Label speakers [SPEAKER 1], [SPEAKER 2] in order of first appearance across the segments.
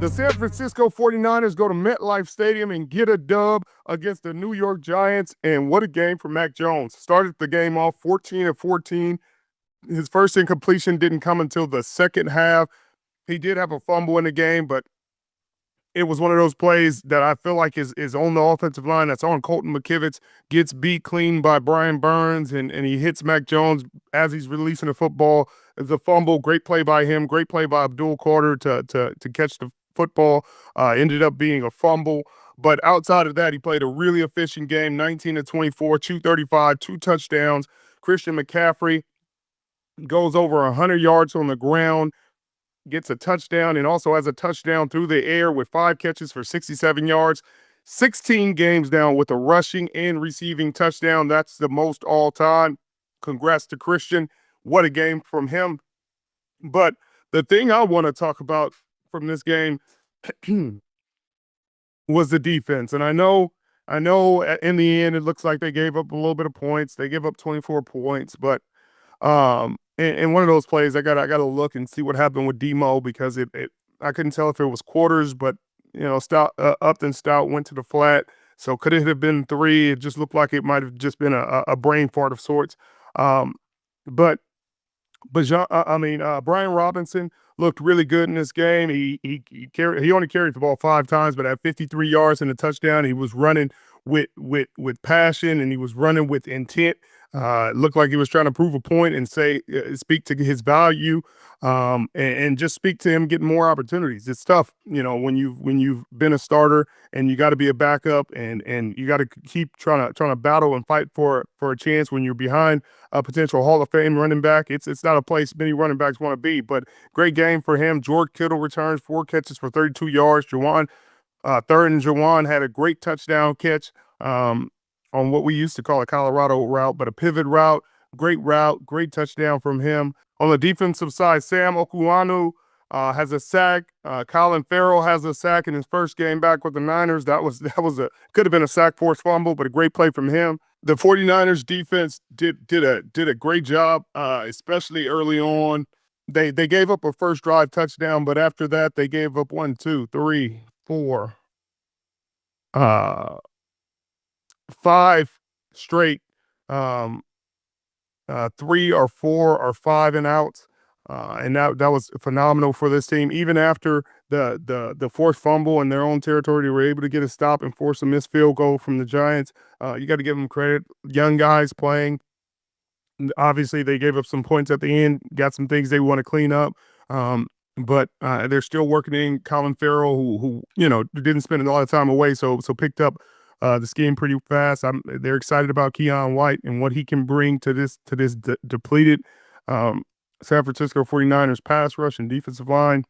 [SPEAKER 1] The San Francisco 49ers go to MetLife Stadium and get a dub against the New York Giants. And what a game for Mac Jones. Started the game off 14 of 14. His first incompletion didn't come until the second half. He did have a fumble in the game, but it was one of those plays that I feel like is on the offensive line. That's on Colton McKivitz, gets beat clean by Brian Burns, and he hits Mac Jones as he's releasing the football. The fumble, great play by him, great play by Abdul Carter to catch the football. Ended up being a fumble. But outside of that, he played a really efficient game, 19 to 24, 235, 2 touchdowns. Christian McCaffrey goes over 100 yards on the ground, gets a touchdown, and also has a touchdown through the air with 5 catches for 67 yards. 16 games down with a rushing and receiving touchdown. That's the most all time. Congrats to Christian. What a game from him. But the thing I want to talk about from this game was the defense. And I know in the end it looks like they gave up a little bit of points. They gave up 24 points, but in one of those plays, I gotta look and see what happened with Demo, because I couldn't tell if it was quarters, but Upton Stout went to the flat, so could it have been 3? It just looked like it might have just been a brain fart of sorts. But Brian Robinson looked really good in this game. He only carried the ball 5 times, but had 53 yards and a touchdown. He was running with passion, and he was running with intent. It looked like he was trying to prove a point and speak to his value, and just speak to him getting more opportunities. It's tough, when you've been a starter and you got to be a backup, and you got to keep trying to battle and fight for a chance when you're behind a potential Hall of Fame running back. It's not a place many running backs want to be. But great game for him. George Kittle returns 4 catches for 32 yards. Third and Jawan had a great touchdown catch on what we used to call a Colorado route, but a pivot route, great touchdown from him. On the defensive side, Sam Okuanu has a sack. Colin Farrell has a sack in his first game back with the Niners. Could have been a sack forced fumble, but a great play from him. The 49ers defense did a great job, especially early on. They gave up a first drive touchdown, but after that they gave up 1, 2, 3, 4, 5 straight 3 or 4 or 5 and outs, and that was phenomenal for this team. Even after the forced fumble in their own territory, they were able to get a stop and force a missed field goal from the Giants. You got to give them credit. Young guys playing. Obviously, they gave up some points at the end. Got some things they want to clean up. But they're still working in Colin Farrell, who didn't spend a lot of time away, so picked up the scheme pretty fast. They're excited about Keon White and what he can bring to this depleted San Francisco 49ers pass rush and defensive line.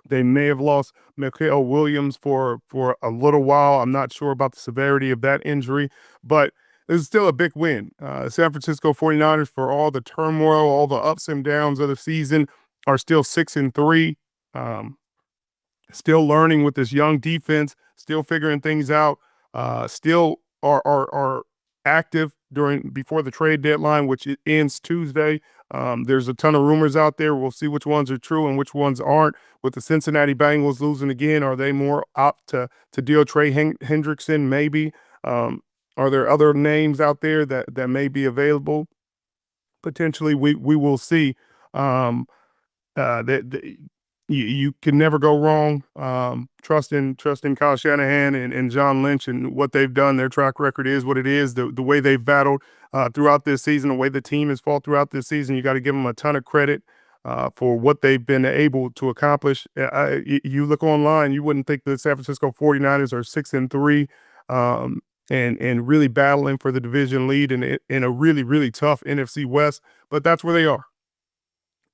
[SPEAKER 1] They may have lost Mikael Williams for a little while. I'm not sure about the severity of that injury, but this is still a big win. San Francisco 49ers, for all the turmoil, all the ups and downs of the season, are still 6-3. Still learning with this young defense, still figuring things out. Still are active before the trade deadline, which ends Tuesday. There's a ton of rumors out there. We'll see which ones are true and which ones aren't. With the Cincinnati Bengals losing again, are they more apt to deal Trey Hendrickson? Maybe. Are there other names out there that may be available? Potentially, we will see. You can never go wrong. Trusting Kyle Shanahan and John Lynch and what they've done. Their track record is what it is. The way they've battled throughout this season, the way the team has fought throughout this season, you got to give them a ton of credit for what they've been able to accomplish. You look online, you wouldn't think the San Francisco 49ers are 6-3 and really battling for the division lead in a really, really tough NFC West, but that's where they are.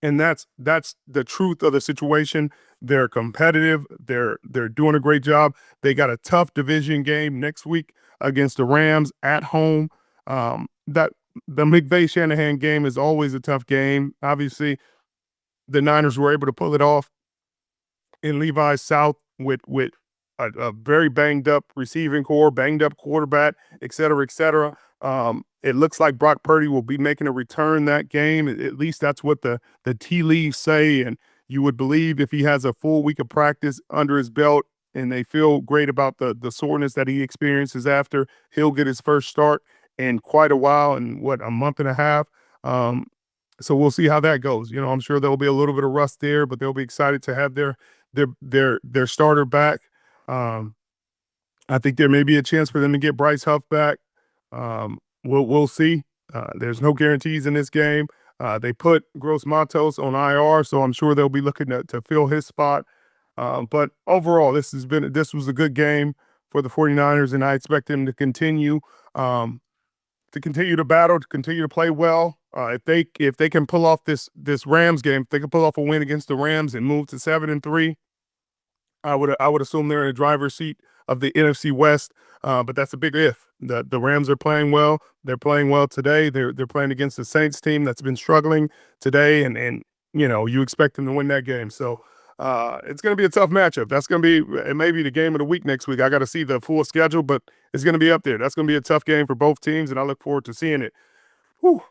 [SPEAKER 1] And that's the truth of the situation. They're competitive. They're doing a great job. They got a tough division game next week against the Rams at home. That the McVay-Shanahan game is always a tough game. Obviously, the Niners were able to pull it off in Levi's South with a very banged up receiving core, banged up quarterback, et cetera, et cetera. It looks like Brock Purdy will be making a return that game. At least that's what the tea leaves say. And You would believe if he has a full week of practice under his belt and they feel great about the soreness that he experiences after, he'll get his first start in quite a while, in what, a month and a half. Um, so we'll see how that goes. I'm sure there'll be a little bit of rust there, but they'll be excited to have their starter back. Um, I think there may be a chance for them to get Bryce Huff back. We'll see. There's no guarantees in this game. They put Gross Matos on IR, so I'm sure they'll be looking to fill his spot. But overall, this was a good game for the 49ers, and I expect them um, to continue to battle, to continue to play well. If they can pull off this Rams game, if they can pull off a win against the Rams and move to 7-3, I would assume they're in the driver's seat of the NFC West, but that's a big if. The Rams are playing well. They're playing well today. They're playing against the Saints team that's been struggling today, and you expect them to win that game. So it's going to be a tough matchup. That's going to be it may be the game of the week next week. I got to see the full schedule, but it's going to be up there. That's going to be a tough game for both teams, and I look forward to seeing it. Whew.